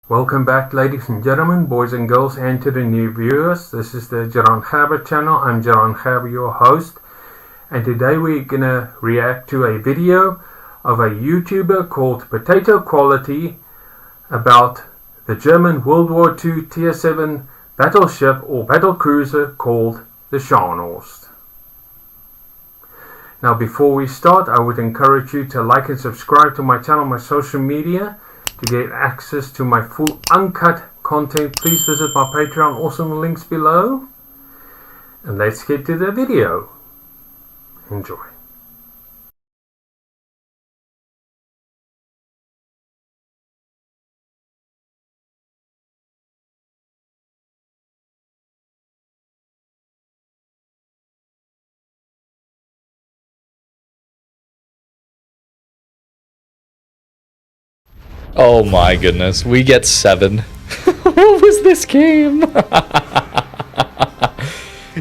Welcome back, ladies and gentlemen, boys and girls, and to the new viewers. This is the Scharnhorst channel. I'm Scharnhorst, your host, and today we're gonna react to a video of a YouTuber called Potato Quality about the German World War II Tier 7 battleship or battle cruiser called the Scharnhorst. Now, before we start, I would encourage you to like and subscribe to my channel, my social media. To get access to my full uncut content, please visit my Patreon, also in the links below. And let's get to the video. Enjoy. Oh my goodness, we get 7. What was this game?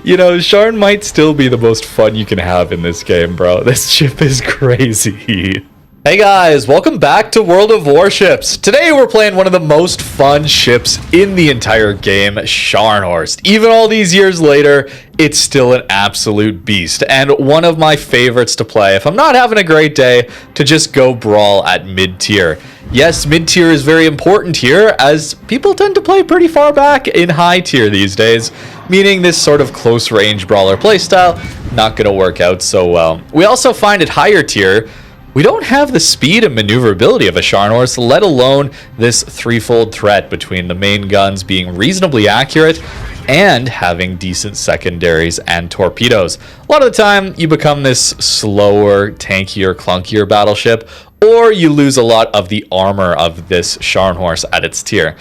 You know, Scharn might still be the most fun you can have in this game, bro. This ship is crazy. Hey guys, welcome back to World of Warships. Today we're playing one of the most fun ships in the entire game, Scharnhorst. Even all these years later, it's still an absolute beast and one of my favorites to play if I'm not having a great day to just go brawl at mid-tier. Yes, mid-tier is very important here as people tend to play pretty far back in high tier these days, meaning this sort of close range brawler playstyle not going to work out so well. We also find at higher tier, we don't have the speed and maneuverability of a Scharnhorst, let alone this threefold threat between the main guns being reasonably accurate and having decent secondaries and torpedoes. A lot of the time, you become this slower, tankier, clunkier battleship, or you lose a lot of the armor of this Scharnhorst at its tier.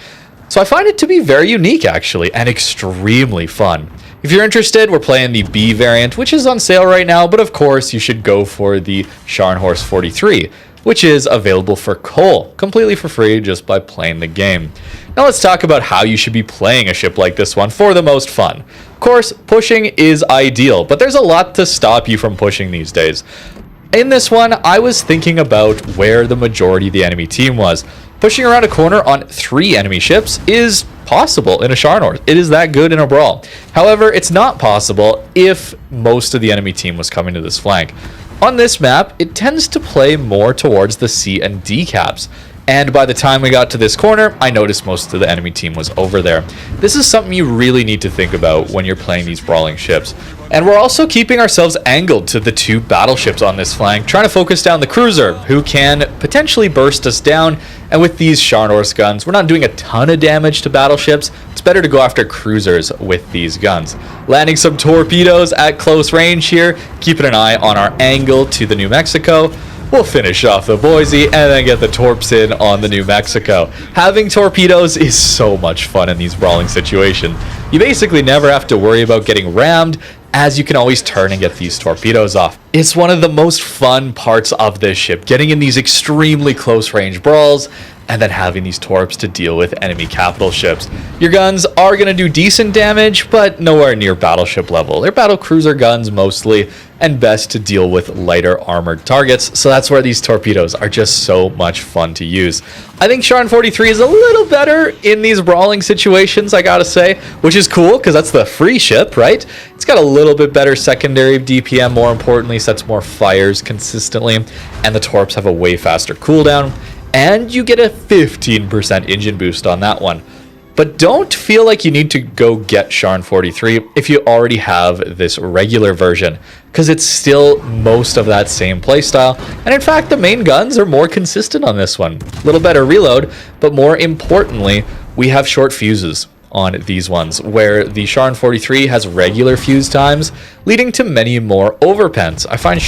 So I find it to be very unique, actually, and extremely fun. If you're interested, we're playing the B variant, which is on sale right now, but of course you should go for the Scharnhorst 43, which is available for coal, completely for free just by playing the game. Now let's talk about how you should be playing a ship like this one for the most fun. Of course, pushing is ideal, but there's a lot to stop you from pushing these days. In this one, I was thinking about where the majority of the enemy team was. Pushing around a corner on 3 enemy ships is possible in a Scharnhorst. It is that good in a brawl. However, it's not possible if most of the enemy team was coming to this flank. On this map, it tends to play more towards the C and D caps. And by the time we got to this corner, I noticed most of the enemy team was over there. This is something you really need to think about when you're playing these brawling ships. And we're also keeping ourselves angled to the 2 battleships on this flank, trying to focus down the cruiser, who can potentially burst us down. And with these Scharnhorst guns, we're not doing a ton of damage to battleships. It's better to go after cruisers with these guns. Landing some torpedoes at close range here, keeping an eye on our angle to the New Mexico. We'll finish off the Boise and then get the torps in on the New Mexico. Having torpedoes is so much fun in these brawling situations. You basically never have to worry about getting rammed, as you can always turn and get these torpedoes off. It's one of the most fun parts of this ship, getting in these extremely close range brawls and then having these torps to deal with enemy capital ships. Your guns are going to do decent damage, but nowhere near battleship level. They're battle cruiser guns mostly, and best to deal with lighter armored targets, so that's where these torpedoes are just so much fun to use. I think Scharn 43 is a little better in these brawling situations, I gotta say, which is cool because that's the free ship, right? It's got a little bit better secondary DPM, more importantly, sets more fires consistently, and the torps have a way faster cooldown, and you get a 15% engine boost on that one. But don't feel like you need to go get Scharn 43 if you already have this regular version, because it's still most of that same playstyle, and in fact the main guns are more consistent on this one. A little better reload, but more importantly, we have short fuses on these ones, where the Scharn 43 has regular fuse times, leading to many more overpens. I find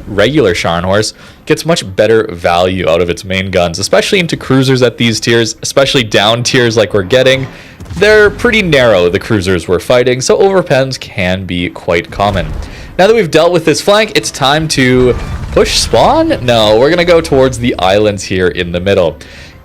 regular Scharnhorst gets much better value out of its main guns, especially into cruisers at these tiers, especially down tiers like we're getting. They're pretty narrow, the cruisers we're fighting, so overpens can be quite common. Now that we've dealt with this flank, it's time to push spawn? No, we're gonna go towards the islands here in the middle.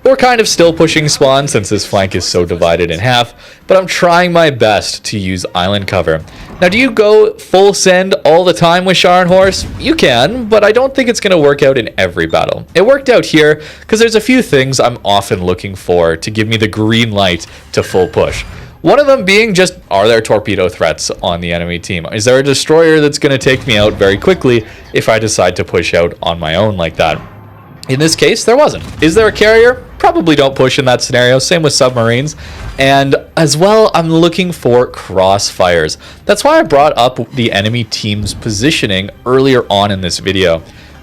We're kind of still pushing spawn since this flank is so divided in half, but I'm trying my best to use island cover. Now, do you go full send all the time with Scharnhorst? You can, but I don't think it's going to work out in every battle. It worked out here because there's a few things I'm often looking for to give me the green light to full push. One of them being just, are there torpedo threats on the enemy team? Is there a destroyer that's going to take me out very quickly if I decide to push out on my own like that? In this case, there wasn't. Is there a carrier? Probably don't push in that scenario. Same with submarines. And as well, I'm looking for crossfires. That's why I brought up the enemy team's positioning earlier on in this video.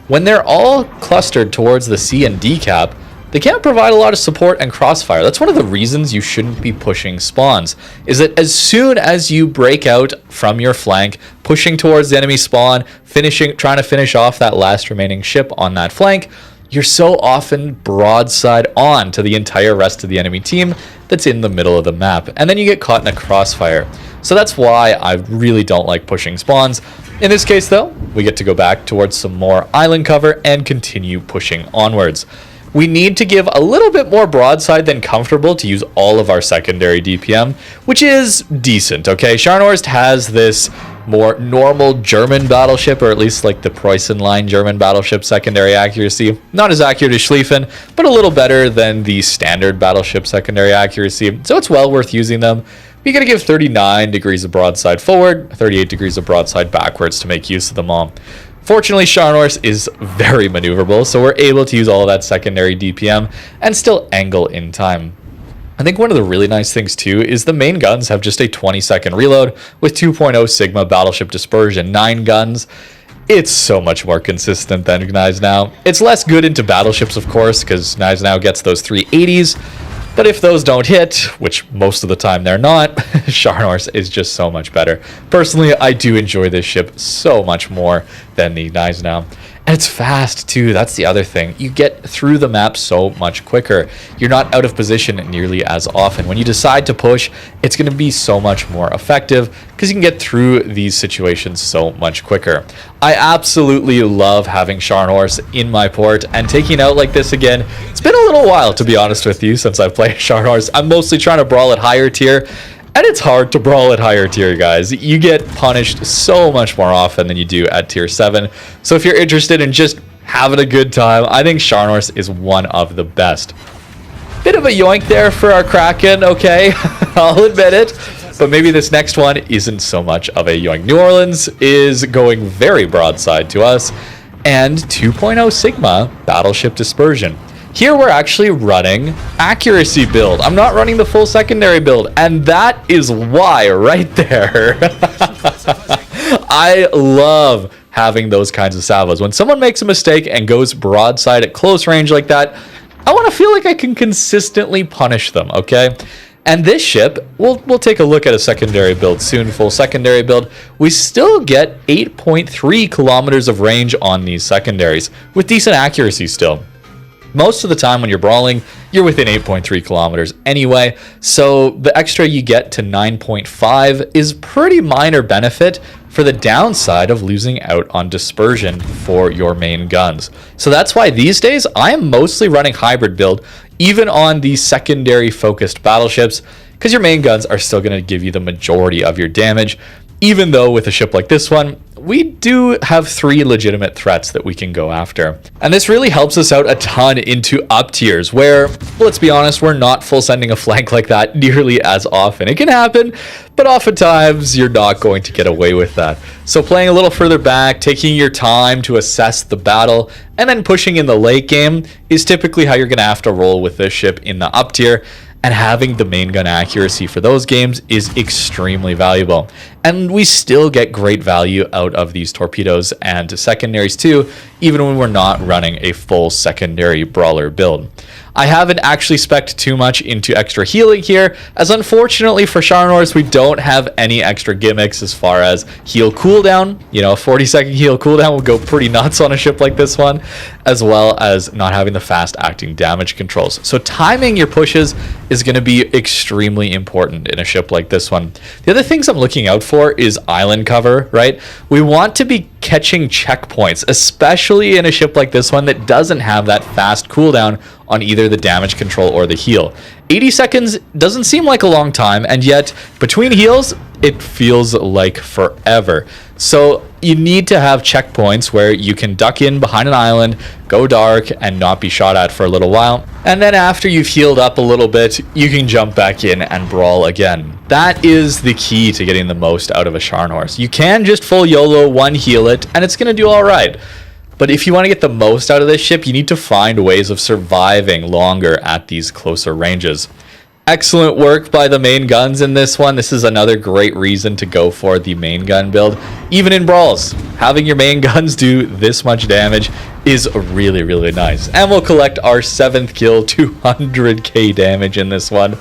When they're all clustered towards the C and D cap, they can't provide a lot of support and crossfire. That's one of the reasons you shouldn't be pushing spawns, is that as soon as you break out from your flank, pushing towards the enemy spawn, trying to finish off that last remaining ship on that flank, you're so often broadside on to the entire rest of the enemy team that's in the middle of the map, and then you get caught in a crossfire. So that's why I really don't like pushing spawns. In this case though, we get to go back towards some more island cover and continue pushing onwards. We need to give a little bit more broadside than comfortable to use all of our secondary DPM, which is decent, okay? Scharnhorst has this more normal German battleship, or at least like the Preußen line German battleship secondary accuracy. Not as accurate as Schlieffen, but a little better than the standard battleship secondary accuracy, so it's well worth using them. We gotta give 39 degrees of broadside forward, 38 degrees of broadside backwards to make use of them all. Fortunately, Scharnhorst is very maneuverable, so we're able to use all of that secondary DPM and still angle in time. I think one of the really nice things too is the main guns have just a 20-second reload with 2.0 Sigma battleship dispersion, 9 guns. It's so much more consistent than Gneisenau. It's less good into battleships, of course, because Gneisenau gets those 380s. But if those don't hit, which most of the time they're not, Scharnhorst is just so much better. Personally, I do enjoy this ship so much more than the Gneisenau. And it's fast too, that's the other thing. You get through the map so much quicker. You're not out of position nearly as often. When you decide to push, it's going to be so much more effective because you can get through these situations so much quicker. I absolutely love having Scharnhorst in my port, and taking out like this again, it's been a little while to be honest with you since I've played Scharnhorst. I'm mostly trying to brawl at higher tier. And it's hard to brawl at higher tier, guys. You get punished so much more often than you do at tier 7. So if you're interested in just having a good time, I think Scharnhorst is one of the best. Bit of a yoink there for our Kraken, okay? I'll admit it. But maybe this next one isn't so much of a yoink. New Orleans is going very broadside to us. And 2.0 Sigma battleship dispersion. Here we're actually running accuracy build. I'm not running the full secondary build, and that is why right there. I love having those kinds of salvos. When someone makes a mistake and goes broadside at close range like that, I want to feel like I can consistently punish them, okay? And this ship, we'll take a look at a secondary build soon, full secondary build. We still get 8.3 kilometers of range on these secondaries with decent accuracy still. Most of the time when you're brawling, you're within 8.3 kilometers anyway, so the extra you get to 9.5 is pretty minor benefit for the downside of losing out on dispersion for your main guns. So that's why these days I am mostly running hybrid build, even on these secondary focused battleships, because your main guns are still going to give you the majority of your damage. Even though with a ship like this one, we do have 3 legitimate threats that we can go after. And this really helps us out a ton into up tiers where, let's be honest, we're not full sending a flank like that nearly as often. It can happen, but oftentimes you're not going to get away with that. So playing a little further back, taking your time to assess the battle, and then pushing in the late game is typically how you're going to have to roll with this ship in the up tier. And having the main gun accuracy for those games is extremely valuable. And we still get great value out of these torpedoes and secondaries too, even when we're not running a full secondary brawler build. I haven't actually spec'd too much into extra healing here, as unfortunately for Scharnhorst, we don't have any extra gimmicks as far as heal cooldown. You know, a 40-second heal cooldown will go pretty nuts on a ship like this one, as well as not having the fast acting damage controls. So timing your pushes is going to be extremely important in a ship like this one. The other things I'm looking out for is island cover, right? We want to be catching checkpoints, especially in a ship like this one that doesn't have that fast cooldown on either the damage control or the heal. 80 seconds doesn't seem like a long time, and yet between heals, it feels like forever. So you need to have checkpoints where you can duck in behind an island, go dark, and not be shot at for a little while. And then after you've healed up a little bit, you can jump back in and brawl again. That is the key to getting the most out of a Scharnhorst. You can just full YOLO, one heal it, and it's going to do all right. But if you want to get the most out of this ship, you need to find ways of surviving longer at these closer ranges. Excellent work by the main guns in this one. This is another great reason to go for the main gun build. Even in brawls, having your main guns do this much damage is really, really nice. And we'll collect our 7th kill, 200k damage in this one.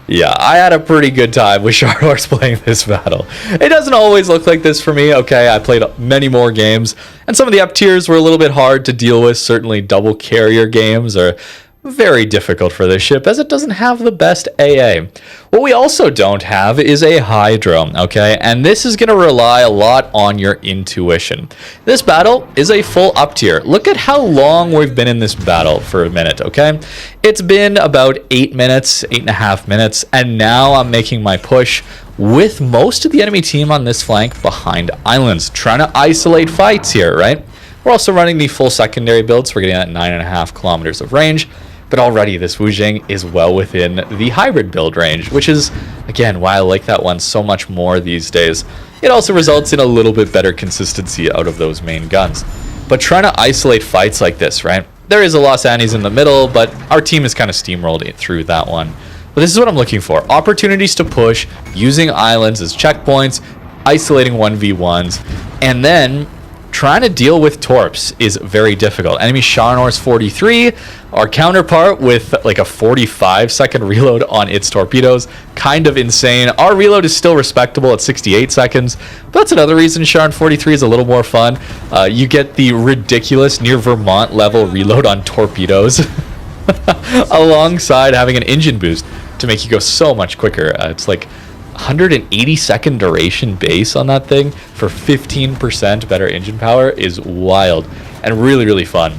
Yeah, I had a pretty good time with Scharnhorst playing this battle. It doesn't always look like this for me. Okay, I played many more games, and some of the up tiers were a little bit hard to deal with. Certainly double carrier games are very difficult for this ship as it doesn't have the best AA. What we also don't have is a Hydro, okay? And this is going to rely a lot on your intuition. This battle is a full up tier. Look at how long we've been in this battle for a minute, okay? It's been about 8 minutes, 8.5 minutes, and now I'm making my push with most of the enemy team on this flank behind islands, trying to isolate fights here, right? We're also running the full secondary build, so we're getting at 9.5 kilometers of range. But already this Wu Jing is well within the hybrid build range, which is, again, why I like that one so much more these days. It also results in a little bit better consistency out of those main guns. But trying to isolate fights like this, right? There is a Los Andes in the middle, but our team is kind of steamrolled through that one. But this is what I'm looking for. Opportunities to push, using islands as checkpoints, isolating 1v1s, and then trying to deal with torps is very difficult. Enemy Scharnhorst 43, our counterpart with like a 45-second reload on its torpedoes. Kind of insane. Our reload is still respectable at 68 seconds. But that's another reason Scharn 43 is a little more fun. You get the ridiculous near Vermont level reload on torpedoes alongside having an engine boost to make you go so much quicker. It's like 180-second duration base on that thing for 15% better engine power is wild and really, really fun.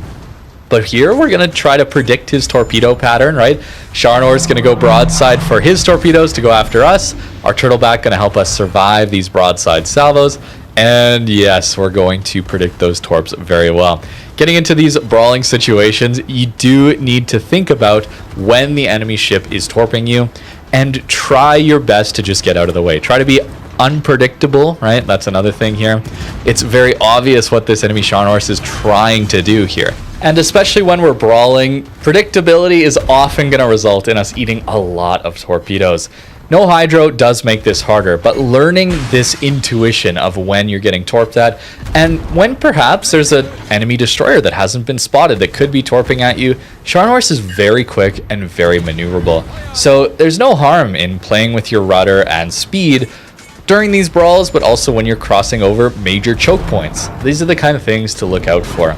But here we're going to try to predict his torpedo pattern, right? Scharnhorst is going to go broadside for his torpedoes to go after us. Our turtleback going to help us survive these broadside salvos. And yes, we're going to predict those torps very well. Getting into these brawling situations, you do need to think about when the enemy ship is torping you and try your best to just get out of the way. Try to be unpredictable, right? That's another thing here. It's very obvious what this enemy Scharnhorst is trying to do here. And especially when we're brawling, predictability is often going to result in us eating a lot of torpedoes. No Hydro does make this harder, but learning this intuition of when you're getting torped at, and when perhaps there's an enemy destroyer that hasn't been spotted that could be torping at you, Scharnhorst is very quick and very maneuverable. So there's no harm in playing with your rudder and speed during these brawls, but also when you're crossing over major choke points. These are the kind of things to look out for.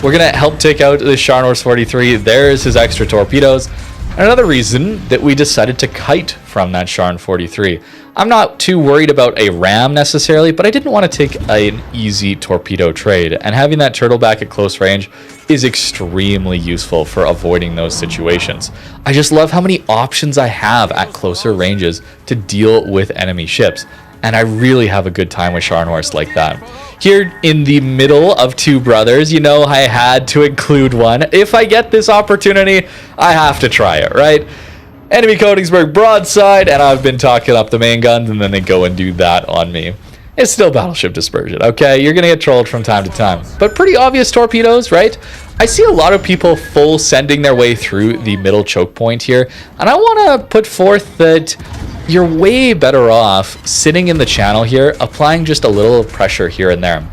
We're going to help take out the Scharnhorst 43. There's his extra torpedoes. Another reason that we decided to kite from that Scharn 43. I'm not too worried about a ram necessarily, but I didn't want to take an easy torpedo trade, and having that turtleback at close range is extremely useful for avoiding those situations. I just love how many options I have at closer ranges to deal with enemy ships, and I really have a good time with Scharnhorst like that. Here in the middle of two brothers, you know I had to include one. If I get this opportunity, I have to try it, right? Enemy Königsberg broadside, and I've been talking up the main guns, and then they go and do that on me. It's still battleship dispersion, okay? You're gonna get trolled from time to time, but pretty obvious torpedoes, right? I see a lot of people full sending their way through the middle choke point here, and I want to put forth that you're way better off sitting in the channel here, applying just a little pressure here and there.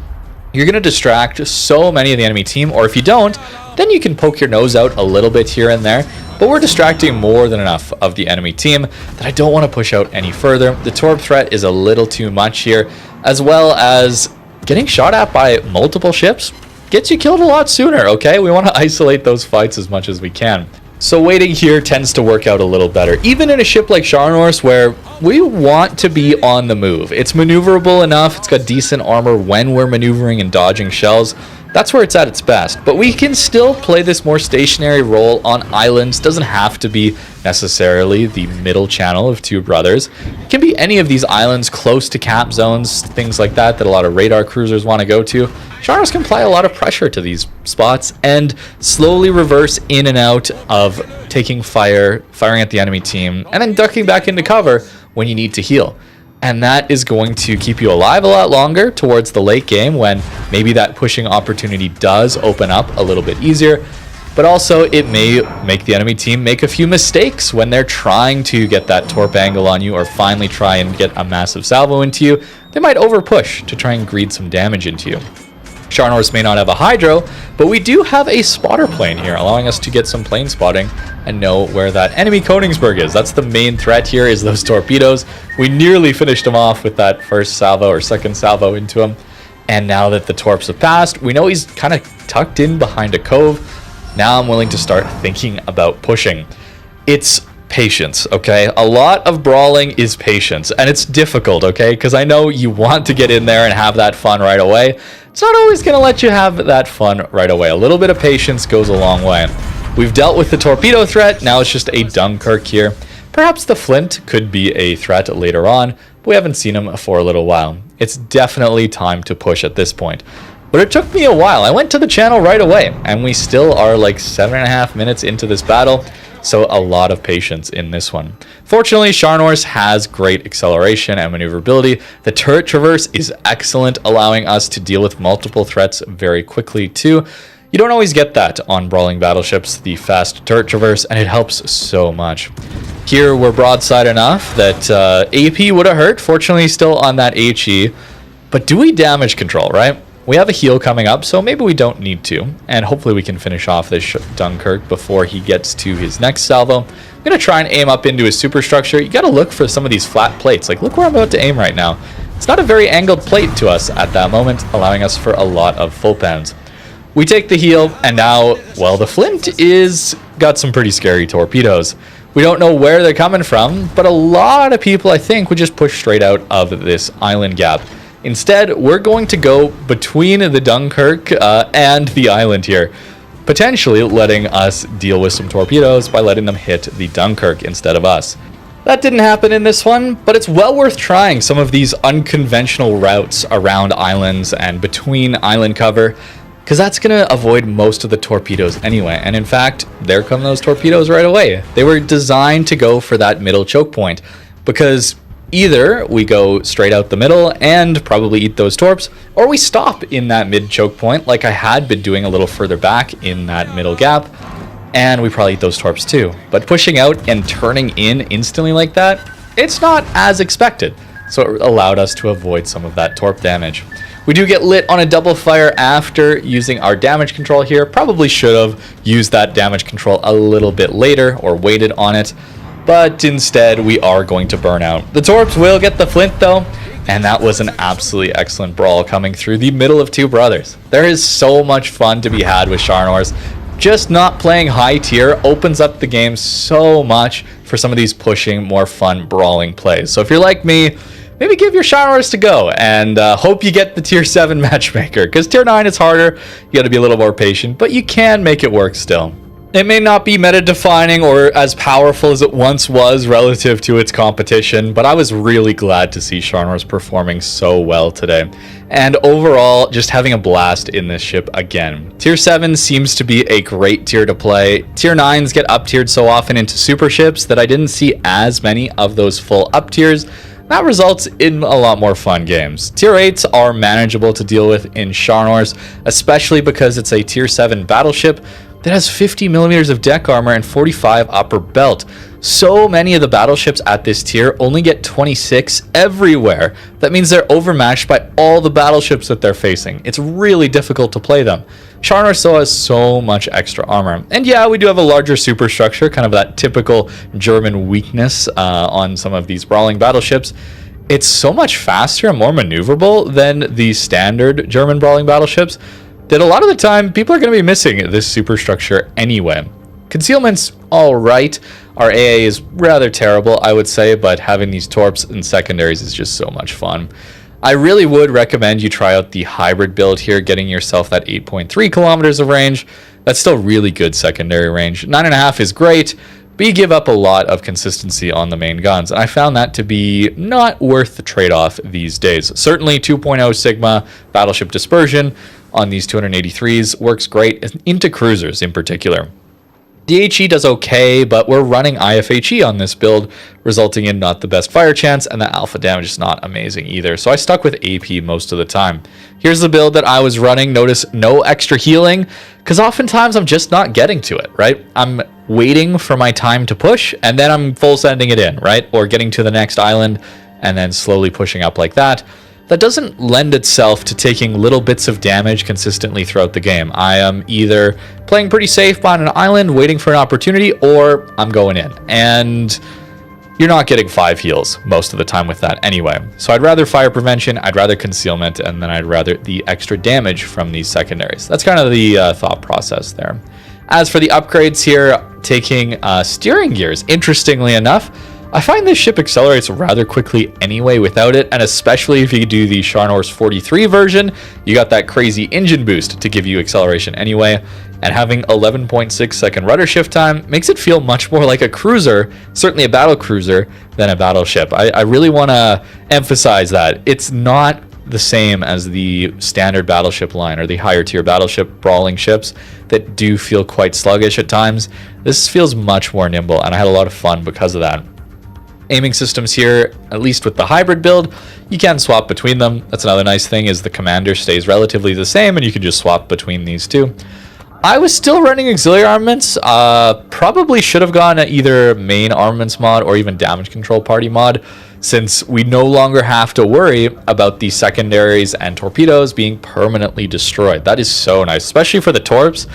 You're going to distract so many of the enemy team, or if you don't, then you can poke your nose out a little bit here and there, but we're distracting more than enough of the enemy team that I don't want to push out any further. The torp threat is a little too much here, as well as getting shot at by multiple ships gets you killed a lot sooner, okay? We want to isolate those fights as much as we can. So waiting here tends to work out a little better, even in a ship like Scharnhorst where we want to be on the move. It's maneuverable enough, it's got decent armor when we're maneuvering and dodging shells. That's where it's at its best, but we can still play this more stationary role on islands. Doesn't have to be necessarily the middle channel of Two Brothers. It can be any of these islands close to cap zones, things like that a lot of radar cruisers want to go to. Scharnhorst can apply a lot of pressure to these spots and slowly reverse in and out of taking fire, firing at the enemy team, and then ducking back into cover when you need to heal. And that is going to keep you alive a lot longer towards the late game when maybe that pushing opportunity does open up a little bit easier. But also it may make the enemy team make a few mistakes when they're trying to get that torp angle on you or finally try and get a massive salvo into you. They might over push to try and greed some damage into you. Scharnhorst may not have a hydro, but we do have a spotter plane here, allowing us to get some plane spotting and know where that enemy Koningsberg is. That's the main threat here, is those torpedoes. We nearly finished him off with that first salvo or second salvo into him. And now that the torps have passed, we know he's kind of tucked in behind a cove. Now I'm willing to start thinking about pushing. It's patience, okay? A lot of brawling is patience, and it's difficult, okay? Because I know you want to get in there and have that fun right away. It's not always going to let you have that fun right away. A little bit of patience goes a long way. We've dealt with the torpedo threat. Now it's just a Dunkirk here. Perhaps the Flint could be a threat later on, but we haven't seen him for a little while. It's definitely time to push at this point. But it took me a while. I went to the channel right away, and we still are like 7.5 minutes into this battle. So a lot of patience in this one. Fortunately, Scharnhorst has great acceleration and maneuverability. The turret traverse is excellent, allowing us to deal with multiple threats very quickly too. You don't always get that on brawling battleships, the fast turret traverse, and it helps so much. Here we're broadside enough that AP would have hurt. Fortunately, still on that HE. But do we damage control, right? We have a heal coming up, so maybe we don't need to. And hopefully we can finish off this Dunkirk before he gets to his next salvo. I'm going to try and aim up into his superstructure. You got to look for some of these flat plates. Like, look where I'm about to aim right now. It's not a very angled plate to us at that moment, allowing us for a lot of full pounds. We take the heal, and now, well, the Flint is got some pretty scary torpedoes. We don't know where they're coming from, but a lot of people, I think, would just push straight out of this island gap. Instead, we're going to go between the Dunkirk and the island here, potentially letting us deal with some torpedoes by letting them hit the Dunkirk instead of us. That didn't happen in this one, but it's well worth trying some of these unconventional routes around islands and between island cover, because that's going to avoid most of the torpedoes anyway. And in fact, there come those torpedoes right away. They were designed to go for that middle choke point, because either we go straight out the middle and probably eat those torps, or we stop in that mid choke point like I had been doing a little further back in that middle gap, and we probably eat those torps too. But pushing out and turning in instantly like that, it's not as expected, so it allowed us to avoid some of that torp damage. We do get lit on a double fire after using our damage control here. Probably should have used that damage control a little bit later or waited on it. But instead, we are going to burn out. The torps will get the Flint, though, and that was an absolutely excellent brawl coming through the middle of Two Brothers. There is so much fun to be had with Scharnhorst. Just not playing high tier opens up the game so much for some of these pushing, more fun, brawling plays. So if you're like me, maybe give your Scharnhorst a go, and hope you get the tier 7 matchmaker, because tier 9 is harder. You got to be a little more patient, but you can make it work still. It may not be meta-defining or as powerful as it once was relative to its competition, but I was really glad to see Scharnhorst performing so well today. And overall, just having a blast in this ship again. Tier 7 seems to be a great tier to play. Tier 9s get up-tiered so often into super ships that I didn't see as many of those full up-tiers. That results in a lot more fun games. Tier 8s are manageable to deal with in Scharnhorst, especially because it's a tier 7 battleship that has 50 millimeters of deck armor and 45 upper belt. So many of the battleships at this tier only get 26 everywhere. That means they're overmatched by all the battleships that they're facing. It's really difficult to play them. Scharnhorst still has so much extra armor. And yeah, we do have a larger superstructure, kind of that typical German weakness on some of these brawling battleships. It's so much faster and more maneuverable than the standard German brawling battleships that a lot of the time people are going to be missing this superstructure anyway. Concealment's alright. Our AA is rather terrible, I would say, but having these torps and secondaries is just so much fun. I really would recommend you try out the hybrid build here, getting yourself that 8.3 kilometers of range. That's still really good secondary range. 9.5 is great, but you give up a lot of consistency on the main guns, and I found that to be not worth the trade-off these days. Certainly 2.0 Sigma Battleship Dispersion on these 283s works great, into cruisers in particular. DHE does okay, but we're running IFHE on this build, resulting in not the best fire chance, and the alpha damage is not amazing either, so I stuck with AP most of the time. Here's the build that I was running. Notice no extra healing, because oftentimes I'm just not getting to it, right? I'm waiting for my time to push, and then I'm full sending it in, right? Or getting to the next island, and then slowly pushing up like that. That doesn't lend itself to taking little bits of damage consistently throughout the game. I am either playing pretty safe on an island, waiting for an opportunity, or I'm going in. And you're not getting 5 heals most of the time with that anyway. So I'd rather fire prevention, I'd rather concealment, and then I'd rather the extra damage from these secondaries. That's kind of the thought process there. As for the upgrades here, taking steering gears, interestingly enough, I find this ship accelerates rather quickly anyway without it, and especially if you do the Scharnhorst 43 version, you got that crazy engine boost to give you acceleration anyway, and having 11.6 second rudder shift time makes it feel much more like a cruiser, certainly a battle cruiser, than a battleship. I really want to emphasize that. It's not the same as the standard battleship line or the higher tier battleship brawling ships that do feel quite sluggish at times. This feels much more nimble, and I had a lot of fun because of that. Aiming systems here, at least with the hybrid build, you can swap between them. That's another nice thing, is the commander stays relatively the same and you can just swap between these two. I was still running auxiliary armaments. Probably should have gone at either main armaments mod or even damage control party mod, since we no longer have to worry about the secondaries and torpedoes being permanently destroyed. That is so nice, especially for the torps.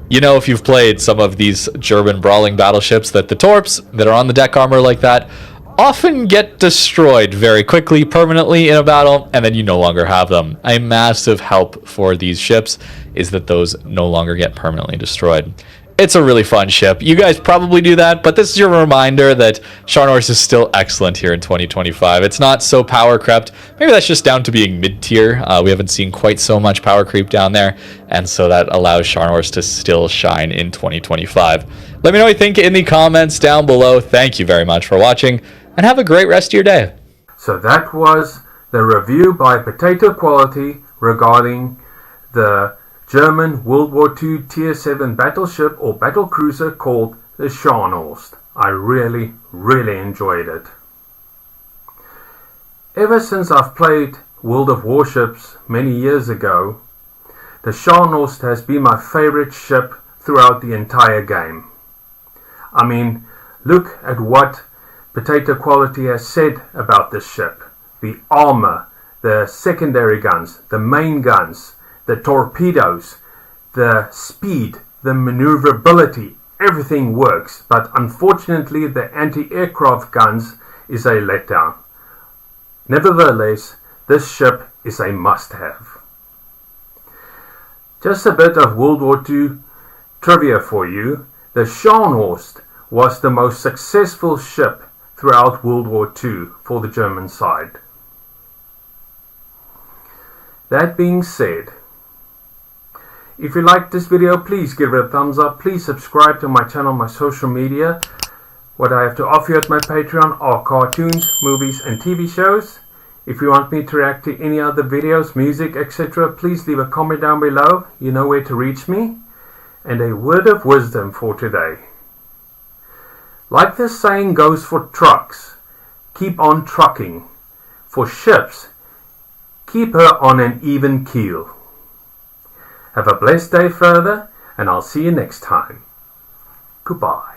You know, if you've played some of these German brawling battleships, that the torps that are on the deck armor like that often get destroyed very quickly, permanently in a battle, and then you no longer have them. A massive help for these ships is that those no longer get permanently destroyed. It's a really fun ship. You guys probably do that, but this is your reminder that Scharnhorst is still excellent here in 2025. It's not so power crept. Maybe that's just down to being mid-tier. We haven't seen quite so much power creep down there, and so that allows Scharnhorst to still shine in 2025. Let me know what you think in the comments down below. Thank you very much for watching, and have a great rest of your day. So that was the review by Potato Quality regarding the German World War II Tier 7 battleship or battlecruiser called the Scharnhorst. I really enjoyed it. Ever since I've played World of Warships many years ago, the Scharnhorst has been my favorite ship throughout the entire game. I mean, look at what Potato Quality has said about this ship. The armor, the secondary guns, the main guns, the torpedoes, the speed, the maneuverability, everything works, but unfortunately the anti-aircraft guns is a letdown. Nevertheless, this ship is a must-have. Just a bit of World War II trivia for you. The Scharnhorst was the most successful ship throughout World War II for the German side. That being said, if you liked this video, please give it a thumbs up. Please subscribe to my channel, my social media. What I have to offer you at my Patreon are cartoons, movies and TV shows. If you want me to react to any other videos, music, etc., please leave a comment down below. You know where to reach me. And a word of wisdom for today. Like this saying goes for trucks, keep on trucking. For ships, keep her on an even keel. Have a blessed day further, and I'll see you next time. Goodbye.